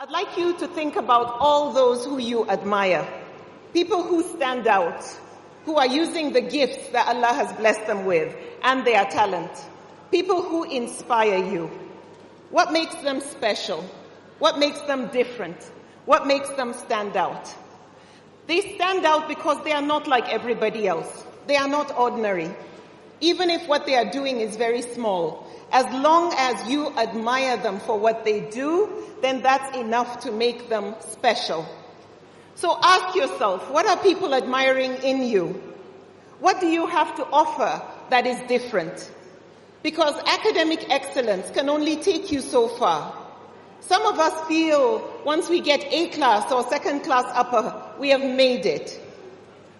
I'd like you to think about all those who you admire, people who stand out, who are using the gifts that Allah has blessed them with and their talent, people who inspire you. What makes them special? What makes them different? What makes them stand out? They stand out because they are not like everybody else. They are not ordinary. Even if what they are doing is very small, as long as you admire them for what they do, then that's enough to make them special. So ask yourself, what are people admiring in you? What do you have to offer that is different? Because academic excellence can only take you so far. Some of us feel once we get A class or second class upper, we have made it.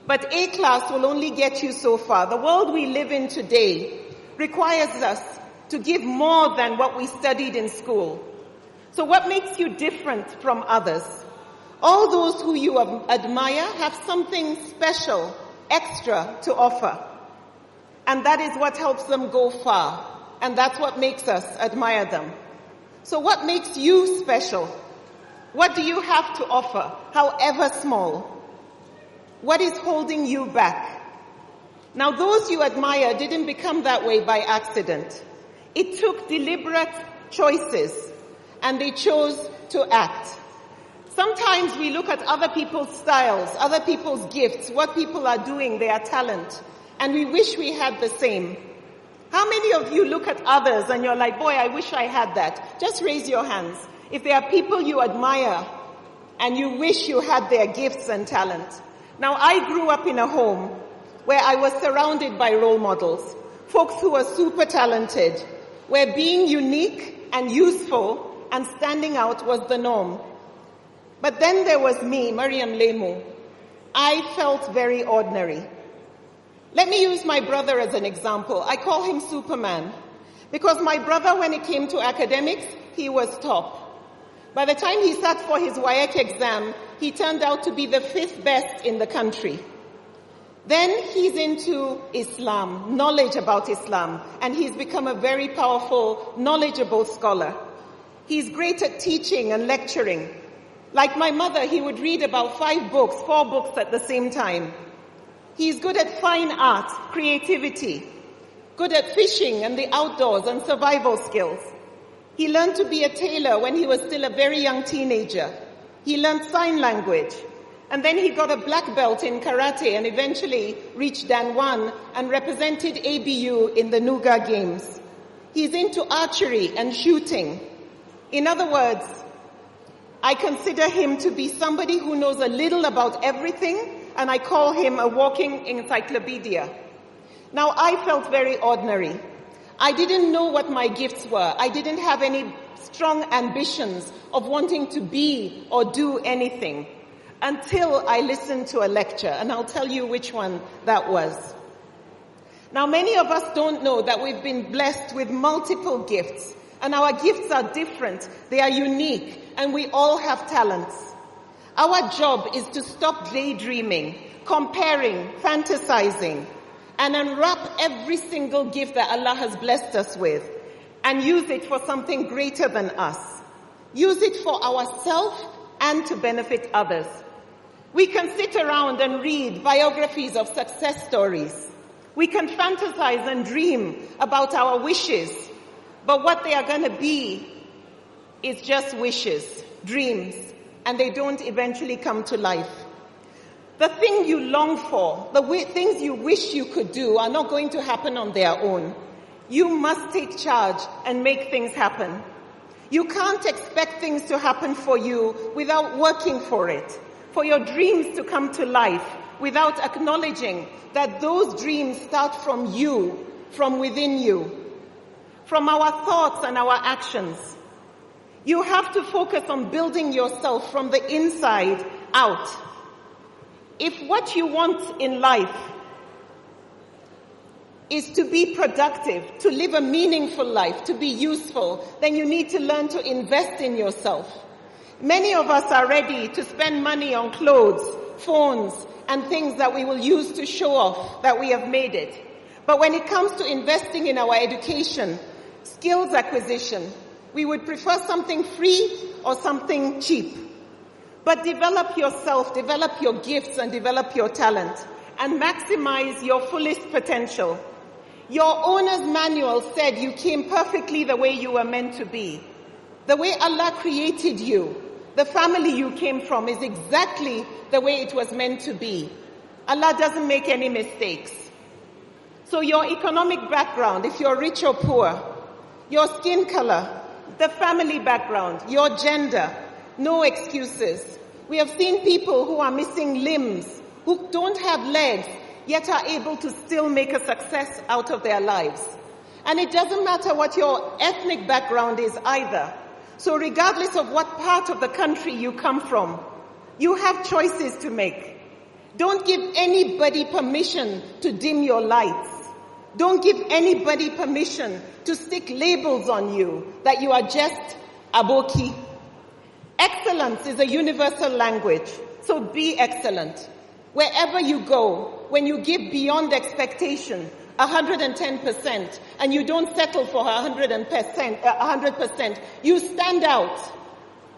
But A class will only get you so far. The world we live in today requires us to give more than what we studied in school. So what makes you different from others? All those who you admire have something special, extra to offer. And that is what helps them go far. And that's what makes us admire them. So what makes you special? What do you have to offer, however small? What is holding you back? Now, those you admire didn't become that way by accident. It took deliberate choices, and they chose to act. Sometimes we look at other people's styles, other people's gifts, what people are doing, their talent, and we wish we had the same. How many of you look at others and you're like, boy, I wish I had that? Just raise your hands. If there are people you admire and you wish you had their gifts and talent. Now, I grew up in a home where I was surrounded by role models, folks who were super talented, where being unique and useful and standing out was the norm. But then there was me, Maryam Lemu. I felt very ordinary. Let me use my brother as an example. I call him Superman because my brother, when it came to academics, he was top. By the time he sat for his WAEC exam, he turned out to be the 5th best in the country. Then he's into Islam, knowledge about Islam, and he's become a very powerful, knowledgeable scholar. He's great at teaching and lecturing. Like my mother, he would read about 5 books, 4 books at the same time. He's good at fine art, creativity, good at fishing and the outdoors and survival skills. He learned to be a tailor when he was still a very young teenager. He learned sign language. And then he got a black belt in karate and eventually reached Dan 1 and represented ABU in the Nuga Games. He's into archery and shooting. In other words, I consider him to be somebody who knows a little about everything, and I call him a walking encyclopedia. Now, I felt very ordinary. I didn't know what my gifts were. I didn't have any strong ambitions of wanting to be or do anything until I listened to a lecture, and I'll tell you which one that was. Now, many of us don't know that we've been blessed with multiple gifts, and our gifts are different. They are unique, and we all have talents. Our job is to stop daydreaming, comparing, fantasizing, and unwrap every single gift that Allah has blessed us with and use it for something greater than us. Use it for ourselves and to benefit others. We can sit around and read biographies of success stories. We can fantasize and dream about our wishes, but what they are going to be is just wishes, dreams, and they don't eventually come to life. The thing you long for, the things you wish you could do are not going to happen on their own. You must take charge and make things happen. You can't expect things to happen for you without working for it, for your dreams to come to life without acknowledging that those dreams start from you, from within you, from our thoughts and our actions. You have to focus on building yourself from the inside out. If what you want in life is to be productive, to live a meaningful life, to be useful, then you need to learn to invest in yourself. Many of us are ready to spend money on clothes, phones, and things that we will use to show off that we have made it. But when it comes to investing in our education, skills acquisition, We would prefer something free or something cheap. But develop yourself, develop your gifts, and develop your talent, and maximize your fullest potential. Your owner's manual said you came perfectly the way you were meant to be. The way Allah created you, the family you came from, is exactly the way it was meant to be. Allah doesn't make any mistakes. So your economic background, if you're rich or poor, your skin color, the family background, your gender, no excuses. We have seen people who are missing limbs, who don't have legs, yet are able to still make a success out of their lives. And it doesn't matter what your ethnic background is either. So regardless of what part of the country you come from, you have choices to make. Don't give anybody permission to dim your lights. Don't give anybody permission to stick labels on you that you are just aboki. Excellence is a universal language, so be excellent. Wherever you go, when you give beyond expectation, 110%, and you don't settle for 100%, you stand out.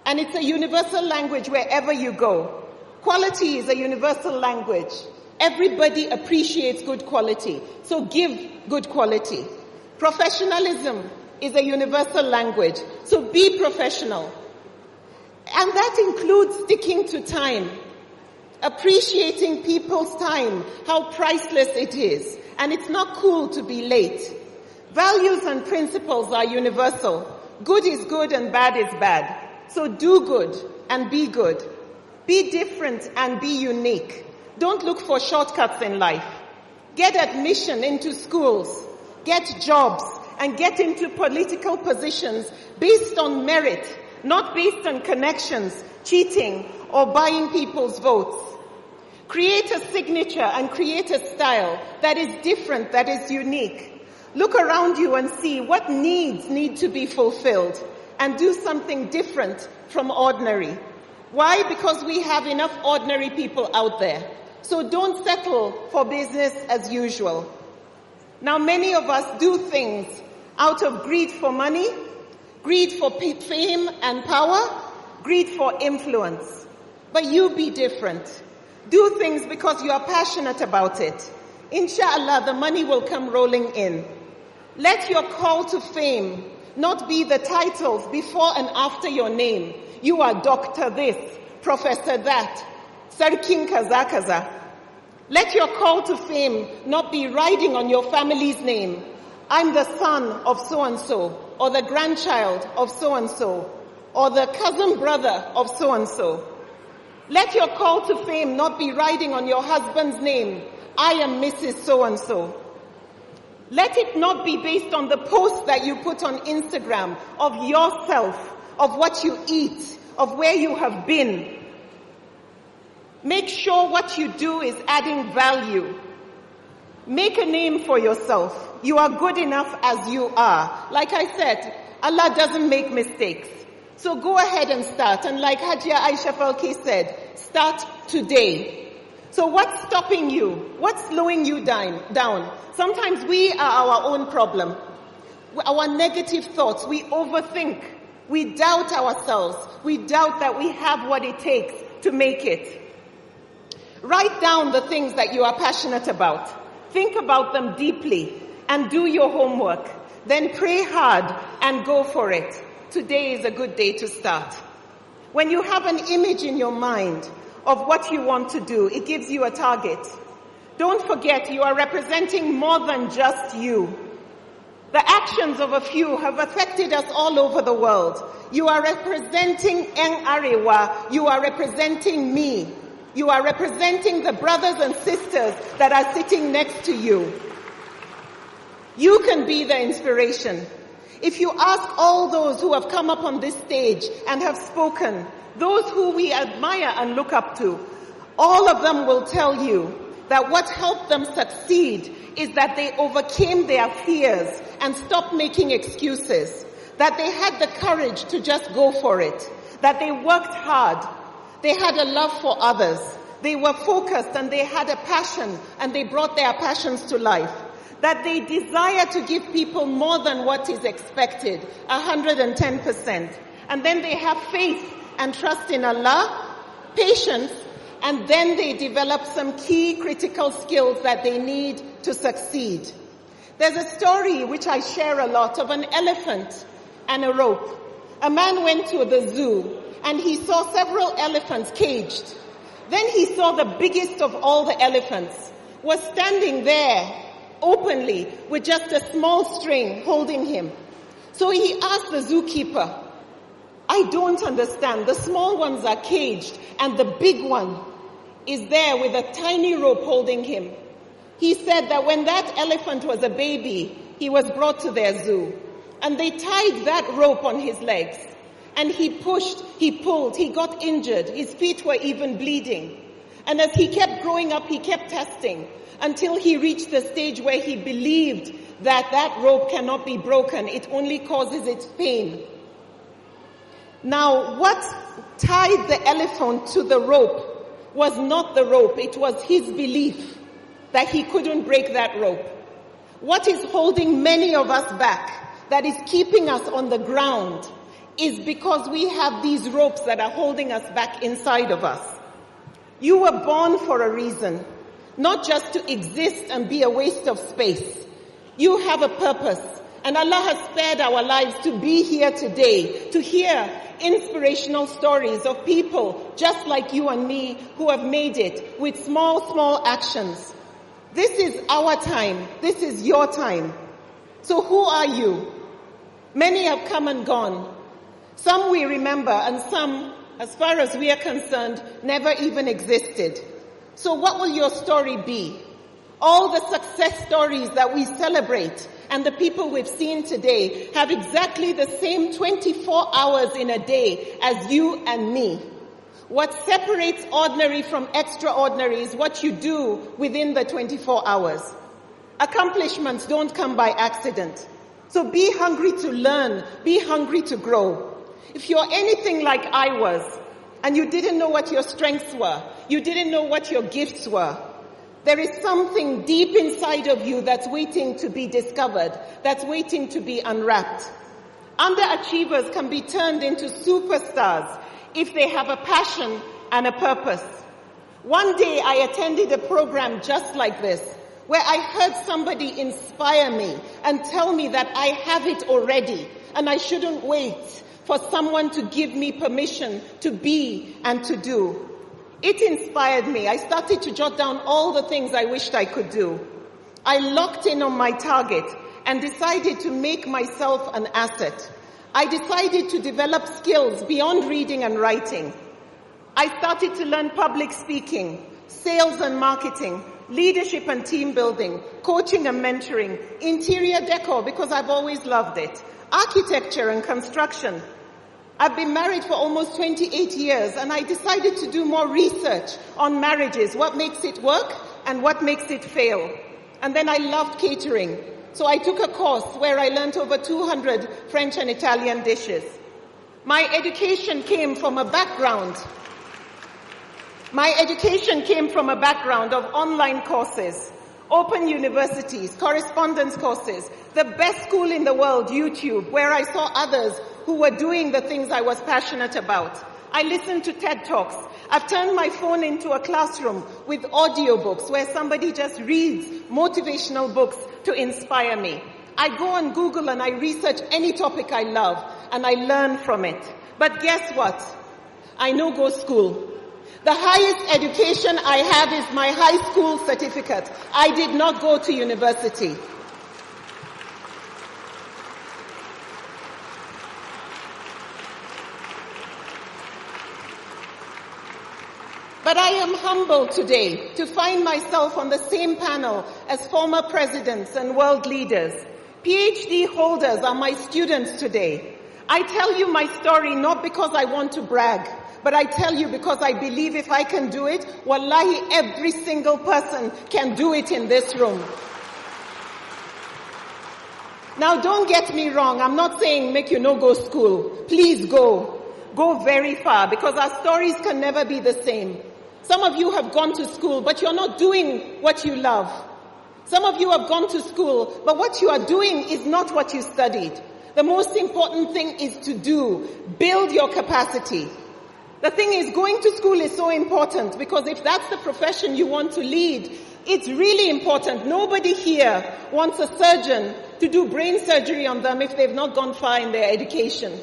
And it's a universal language wherever you go. Quality is a universal language. Everybody appreciates good quality, so give good quality. Professionalism is a universal language, so be professional. And that includes sticking to time, appreciating people's time, how priceless it is. And it's not cool to be late. Values and principles are universal. Good is good and bad is bad. So do good and be good. Be different and be unique. Don't look for shortcuts in life. Get admission into schools, get jobs, and get into political positions based on merit, not based on connections, cheating, or buying people's votes. Create a signature and create a style that is different, that is unique. Look around you and see what needs need to be fulfilled, and do something different from ordinary. Why? Because we have enough ordinary people out there. So don't settle for business as usual. Now, many of us do things out of greed for money, greed for fame and power, greed for influence. But you be different. Do things because you are passionate about it. Inshallah, the money will come rolling in. Let your call to fame not be the titles before and after your name. You are Dr. this, Professor that, Sarkin kaza kaza. Let your call to fame not be riding on your family's name. I'm the son of so-and-so, or the grandchild of so-and-so, or the cousin brother of so-and-so. Let your call to fame not be riding on your husband's name. I am Mrs. So-and-so. Let it not be based on the post that you put on Instagram of yourself, of what you eat, of where you have been. Make sure what you do is adding value. Make a name for yourself. You are good enough as you are. Like I said, Allah doesn't make mistakes. So go ahead and start. And like Hajia Aisha Falke said, start today. So what's stopping you? What's slowing you down? Sometimes we are our own problem. Our negative thoughts, we overthink. We doubt ourselves. We doubt that we have what it takes to make it. Write down the things that you are passionate about. Think about them deeply and do your homework. Then pray hard and go for it. Today is a good day to start. When you have an image in your mind of what you want to do, it gives you a target. Don't forget, you are representing more than just you. The actions of a few have affected us all over the world. You are representing Eng Arewa. You are representing me. You are representing the brothers and sisters that are sitting next to you. You can be the inspiration. If you ask all those who have come up on this stage and have spoken, those who we admire and look up to, all of them will tell you that what helped them succeed is that they overcame their fears and stopped making excuses, that they had the courage to just go for it, that they worked hard, they had a love for others, they were focused and they had a passion and they brought their passions to life. that they desire to give people more than what is expected, 110%. And then they have faith and trust in Allah, patience, and then they develop some key critical skills that they need to succeed. There's a story which I share a lot of an elephant and a rope. A man went to the zoo and he saw several elephants caged. Then he saw the biggest of all the elephants was standing there openly with just a small string holding him. So he asked the zookeeper, I don't understand. The small ones are caged and the big one is there with a tiny rope holding him. He said that when that elephant was a baby, he was brought to their zoo and they tied that rope on his legs and he pushed, he pulled, he got injured. His feet were even bleeding. And as he kept growing up, he kept testing until he reached the stage where he believed that that rope cannot be broken. It only causes its pain. Now, what tied the elephant to the rope was not the rope. It was his belief that he couldn't break that rope. What is holding many of us back, that is keeping us on the ground, is because we have these ropes that are holding us back inside of us. You were born for a reason, not just to exist and be a waste of space. You have a purpose, and Allah has spared our lives to be here today, to hear inspirational stories of people just like you and me who have made it with small actions. This is our time. This is your time. So who are you? Many have come and gone. Some we remember and some, as far as we are concerned, never even existed. So what will your story be? All the success stories that we celebrate and the people we've seen today have exactly the same 24 hours in a day as you and me. What separates ordinary from extraordinary is what you do within the 24 hours. Accomplishments don't come by accident. So be hungry to learn, be hungry to grow. If you're anything like I was, and you didn't know what your strengths were, you didn't know what your gifts were, there is something deep inside of you that's waiting to be discovered, that's waiting to be unwrapped. Underachievers can be turned into superstars if they have a passion and a purpose. One day I attended a program just like this, where I heard somebody inspire me and tell me that I have it already and I shouldn't wait for someone to give me permission to be and to do. It inspired me. I started to jot down all the things I wished I could do. I locked in on my target and decided to make myself an asset. I decided to develop skills beyond reading and writing. I started to learn public speaking, sales and marketing, leadership and team building, coaching and mentoring, interior decor because I've always loved it, architecture and construction. I've been married for almost 28 years and I decided to do more research on marriages, what makes it work and what makes it fail. And then I loved catering. So I took a course where I learned over 200 French and Italian dishes. My education came from a background of online courses, open universities, correspondence courses, the best school in the world, YouTube, where I saw others who were doing the things I was passionate about. I listened to TED Talks. I've turned my phone into a classroom with audiobooks where somebody just reads motivational books to inspire me. I go on Google and I research any topic I love and I learn from it. But guess what? I no go school. The highest education I have is my high school certificate. I did not go to university. But I am humbled today to find myself on the same panel as former presidents and world leaders. PhD holders are my students today. I tell you my story not because I want to brag, but I tell you because I believe if I can do it, wallahi, every single person can do it in this room. Now don't get me wrong, I'm not saying make you no go school. Please go. Go very far because our stories can never be the same. Some of you have gone to school, but you're not doing what you love. Some of you have gone to school, but what you are doing is not what you studied. The most important thing is to build your capacity. The thing is, going to school is so important because if that's the profession you want to lead, it's really important. Nobody here wants a surgeon to do brain surgery on them if they've not gone far in their education.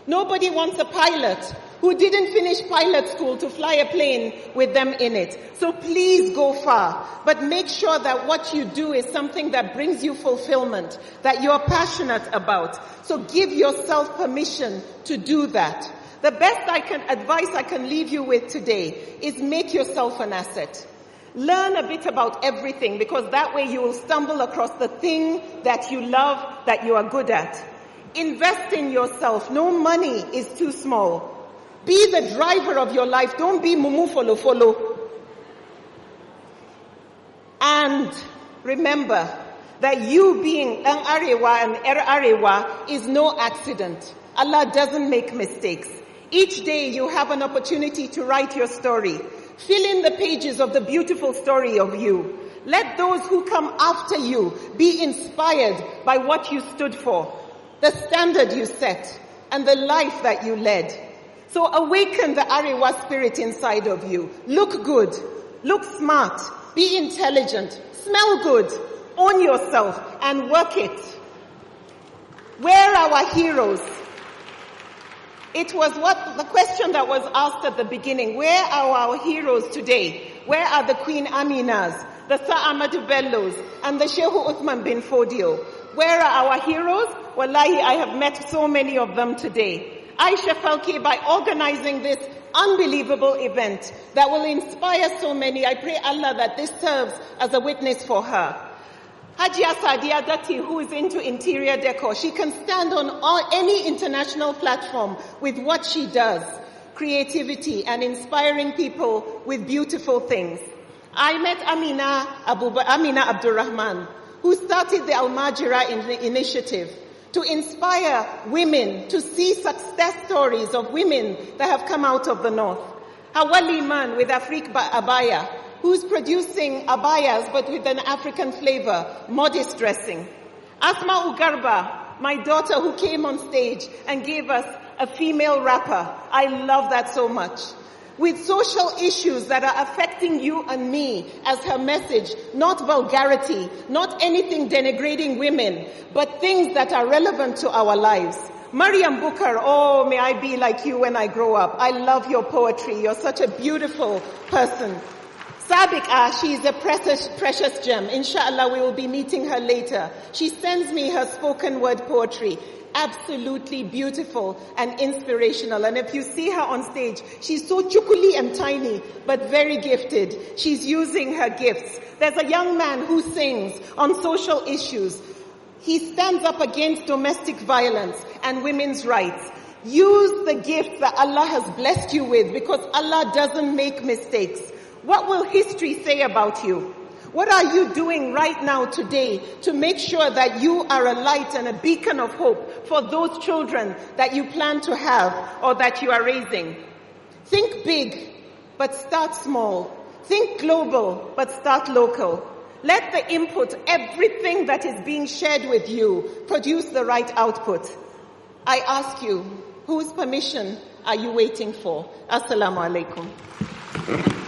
Nobody wants a pilot who didn't finish pilot school to fly a plane with them in it. So please go far, but make sure that what you do is something that brings you fulfillment, that you're passionate about. So give yourself permission to do that. The best advice I can leave you with today is make yourself an asset. Learn a bit about everything because that way you will stumble across the thing that you love, that you are good at. Invest in yourself. No money is too small. Be the driver of your life. Don't be mumu follow. And remember that you being an Arewa and Arewa is no accident. Allah doesn't make mistakes. Each day you have an opportunity to write your story. Fill in the pages of the beautiful story of you. Let those who come after you be inspired by what you stood for, the standard you set, and the life that you led. So awaken the Arewa spirit inside of you. Look good, look smart, be intelligent, smell good, own yourself, and work it. Where are our heroes? It was the question that was asked at the beginning. Where are our heroes today? Where are the Queen Aminas, the Sir Ahmadu Bellos, and the Sheikh Uthman bin Fodio? Where are our heroes? Wallahi, I have met so many of them today. Aisha Falke, by organizing this unbelievable event that will inspire so many, I pray Allah that this serves as a witness for her. Hajia Sadia Dati, who is into interior decor, she can stand on any international platform with what she does, creativity and inspiring people with beautiful things. I met Amina Abdurrahman, who started the Al-Majira initiative to inspire women to see success stories of women that have come out of the north. Hawali Man with Afrique Abaya, who's producing abayas but with an African flavor, modest dressing. Asma Ugarba, my daughter who came on stage and gave us a female rapper. I love that so much. With social issues that are affecting you and me as her message, not vulgarity, not anything denigrating women, but things that are relevant to our lives. Maryam Booker, oh, may I be like you when I grow up. I love your poetry. You're such a beautiful person. Sabiq, she is a precious gem. Inshallah, we will be meeting her later. She sends me her spoken word poetry. Absolutely beautiful and inspirational. And if you see her on stage, she's so chukuli and tiny, but very gifted. She's using her gifts. There's a young man who sings on social issues. He stands up against domestic violence and women's rights. Use the gift that Allah has blessed you with because Allah doesn't make mistakes. What will history say about you? What are you doing right now today to make sure that you are a light and a beacon of hope for those children that you plan to have or that you are raising? Think big, but start small. Think global, but start local. Let the input, everything that is being shared with you, produce the right output. I ask you, whose permission are you waiting for? Assalamu alaikum.